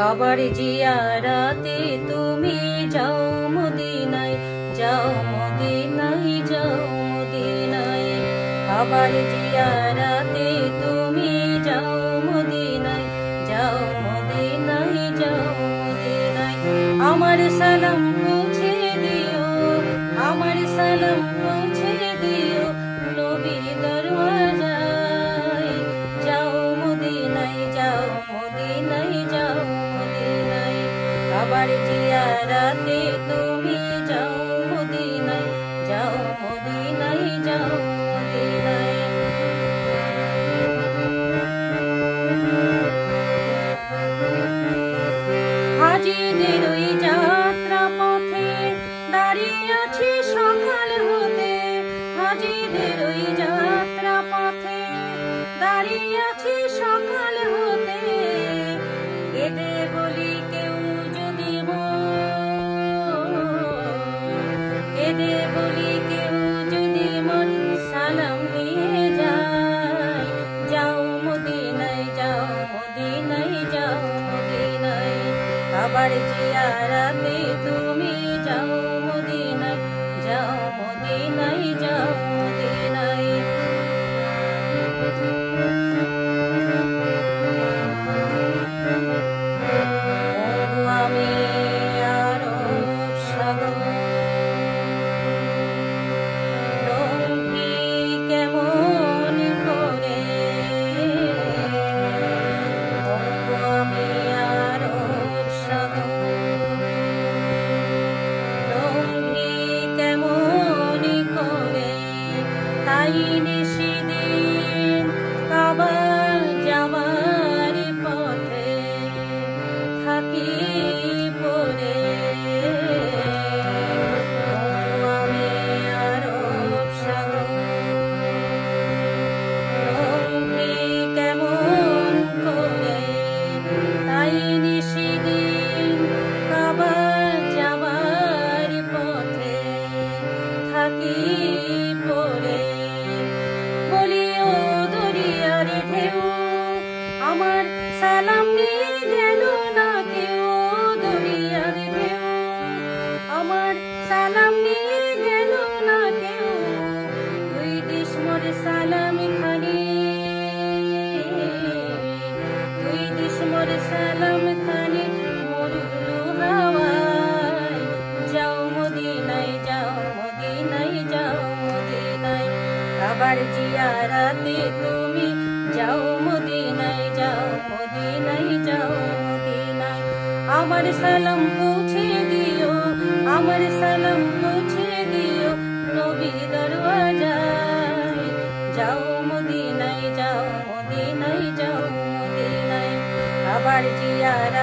আবার জিয়ারাতে তুমি যাও মদিনায়, যাও মদিনায়, যাও মদিনায়। আবার জিয়ারাতে তুমি যাও মদিনায়, যাও মদিনায়, যাও মদিনায়। আমার সালাম পৌঁছে দিও, আমার সালাম পৌঁছে দিও নবীর দরওয়াজায়। যাও মদিনায়, যাও মদিনায়, যাও মদিনায়। আবার জিয়ারাতে তুমি যাও মদিনায়, যাও মদিনায়, যাও মদিনায়। হাজিদের ওই যাত্রা পথে দাঁড়িয়ে আছি সকাল হতে, হাজিদের ওই যাত্রা পথে দাঁড়িয়ে আছি সকাল হতে। কেঁদে বলি কেউ যদি কেঁদে বলি কেউ যদি মন সালাম নিয়ে যায়। যাও মদিনায়, যাও মদিনায়, যাও মদিনায়। আবার জিয়ারাতে তুমি যাও মদিনায়, যাও মদিনায়, যাও মদিনায়। আমি আরব সাগর লঙ্ঘি কেমন করে, আমি আরব সাগর লঙ্ঘি কেমন করে। তাই নিশিদিন কাবা যাবার পথে থাকি পড়ে। আমি আরব সাগর লঙ্ঘি কেমন করে। তাই নিশিদিন কাবা যাবার পথে থাকি পড়ে। বলিও দরিয়ার ঢেউ আমার সালাম নিয়ে গেল না কেউ। দরিয়ার ঢেউ আমার সালাম নিয়ে গেল না কেউ। তুই দিস মোর সালাম খানি, তুই দিস মোর সালাম খানি মরুল হাওয়ায়। যাও মদিনায়, যাও মদিনায়, যাও মদিনায়। আবার জিয়ারাতে তুমি যাও মদিনায়, যাও মদিনায়, যাও মদিনায়। আমার সালাম পৌঁছে দিও, আমার সালাম পৌঁছে দিও নবীর দরওয়াজায়। যাও মদিনায়, যাও মদিনায়, যাও মদিনায়। আবার জিয়ারাতে